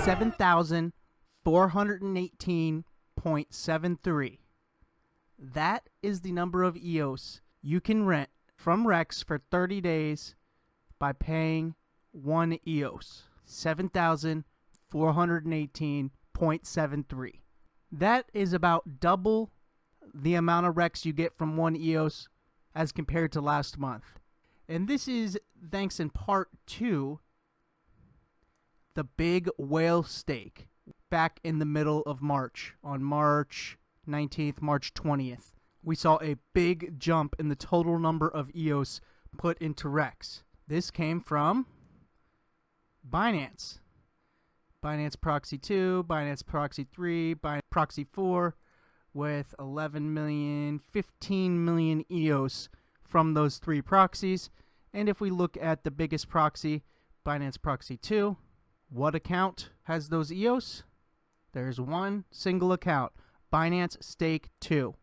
7,418.73. That is the number of EOS you can rent from Rex for 30 days by paying 1 EOS. 7,418.73. That is about double the amount of Rex you get from 1 EOS as compared to last month. And this is thanks in part to the big whale stake back in the middle of March, on March 19th, March 20th. We saw a big jump in the total number of EOS put into Rex. This came from Binance. Binance Proxy 2, Binance Proxy 3, Binance Proxy 4, with 11 million, 15 million EOS from those 3 proxies. And if we look at the biggest proxy, Binance Proxy 2, what account has those EOS? There's one single account, Binance Stake 2.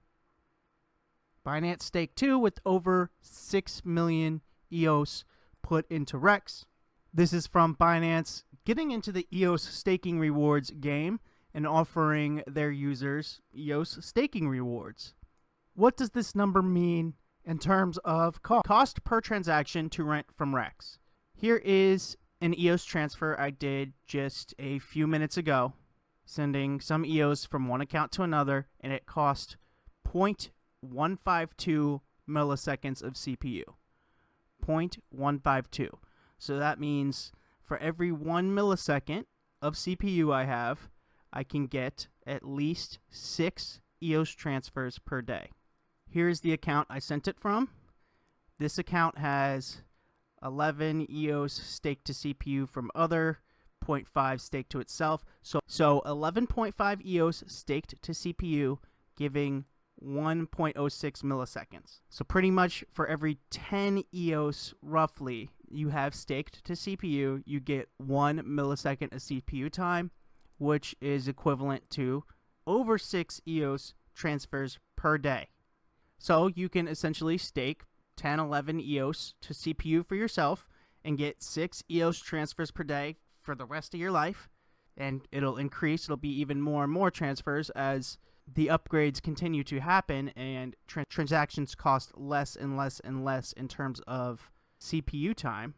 Binance Stake 2 with over 6 million EOS put into Rex. This is from Binance getting into the EOS staking rewards game and offering their users EOS staking rewards. What does this number mean in terms of cost per transaction to rent from Rex? Here is an EOS transfer I did just a few minutes ago, sending some EOS from one account to another, and it cost 0.152 milliseconds of CPU. 0.152. So that means for every 1 millisecond of CPU I have, I can get at least 6 EOS transfers per day. Here's the account I sent it from. This account has 11 EOS staked to CPU from other, 0.5 staked to itself. So 11.5 EOS staked to CPU, giving 1.06 milliseconds. So pretty much for every 10 EOS roughly you have staked to CPU, you get 1 millisecond of CPU time, which is equivalent to over 6 EOS transfers per day. So you can essentially stake 10, 11 EOS to CPU for yourself and get 6 EOS transfers per day for the rest of your life. And it'll increase. It'll be even more and more transfers as the upgrades continue to happen and transactions cost less and less and less in terms of CPU time.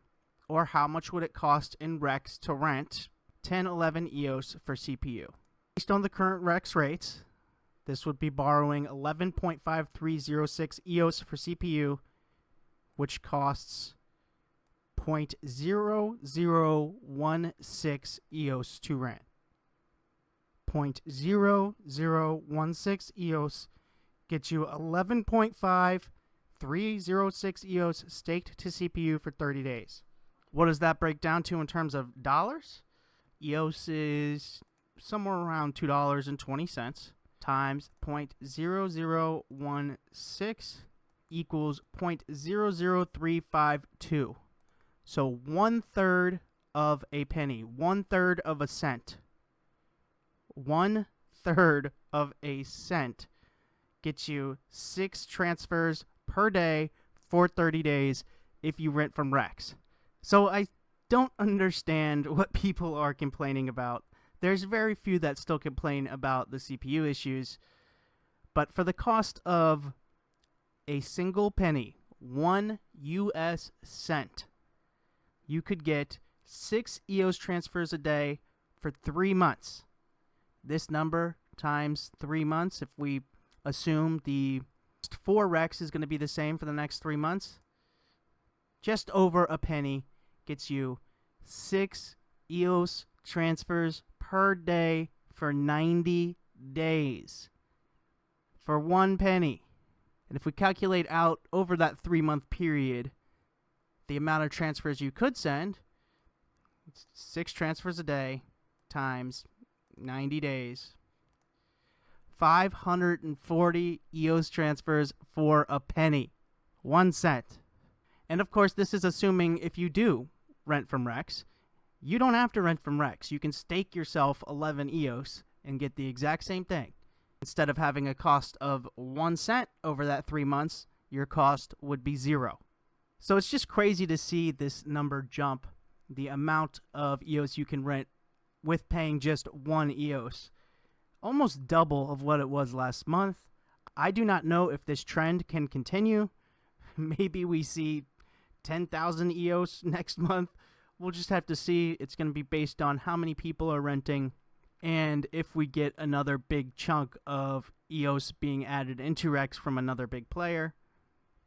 Or how much would it cost in Rex to rent 10, 11 EOS for CPU? Based on the current Rex rates, this would be borrowing 11.5306 EOS for CPU, which costs 0.0016 EOS to rent. 0.0016 EOS gets you 11.5306 EOS staked to CPU for 30 days. What does that break down to in terms of dollars? EOS is somewhere around $2.20 times 0.0016 equals 0.00352. So 1/3 of a penny, 1/3 of a cent. 1/3 of a cent gets you 6 transfers per day for 30 days if you rent from Rex. So I don't understand what people are complaining about. There's very few that still complain about the CPU issues, but for the cost of a single penny, 1 US cent, you could get 6 EOS transfers a day for 3 months. This number times 3 months, if we assume the 4 Rex is going to be the same for the next 3 months, just over a penny gets you 6 EOS transfers per day for 90 days. For 1 penny. And if we calculate out over that 3-month period, the amount of transfers you could send, it's 6 transfers a day times 90 days. 540 EOS transfers for a penny. 1 cent. And of course, this is assuming if you do rent from Rex. You don't have to rent from Rex. You can stake yourself 11 EOS and get the exact same thing. Instead of having a cost of 1 cent over that 3 months, your cost would be 0. So it's just crazy to see this number jump, the amount of EOS you can rent with paying just 1 EOS. Almost double of what it was last month. I do not know if this trend can continue. Maybe we see 10,000 EOS next month. We'll just have to see. It's going to be based on how many people are renting and if we get another big chunk of EOS being added into Rex from another big player.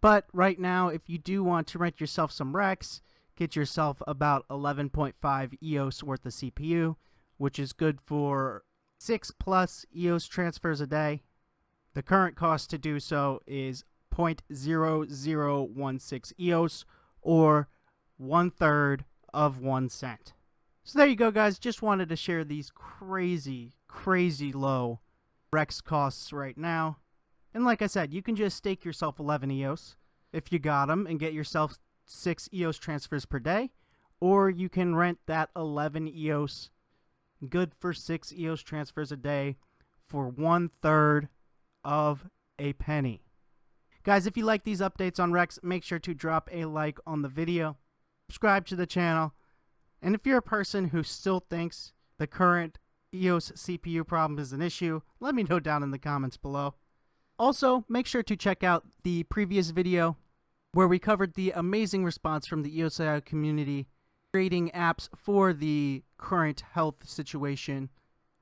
But right now, if you do want to rent yourself some Rex, get yourself about 11.5 EOS worth of CPU, which is good for 6+ EOS transfers a day. The current cost to do so is 0.0016 EOS, or 1/3 of 1 cent. So there you go, guys. Just wanted to share these crazy low Rex costs right now. And like I said, you can just stake yourself 11 EOS if you got them and get yourself 6 EOS transfers per day. Or you can rent that 11 EOS, good for 6 EOS transfers a day, for 1/3 of a penny. Guys, if you like these updates on Rex, make sure to drop a like on the video, subscribe to the channel, and if you're a person who still thinks the current EOS CPU problem is an issue, let me know down in the comments below. Also, make sure to check out the previous video where we covered the amazing response from the EOS AI community creating apps for the current health situation,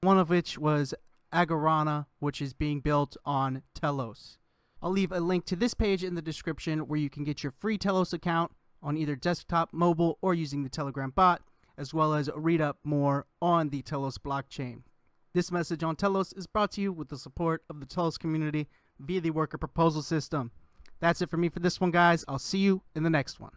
one of which was Agorana, which is being built on Telos. I'll leave a link to this page in the description where you can get your free Telos account on either desktop, mobile, or using the Telegram bot, as well as read up more on the Telos blockchain. This message on Telos is brought to you with the support of the Telos community via the worker proposal system. That's it for me for this one, guys. I'll see you in the next one.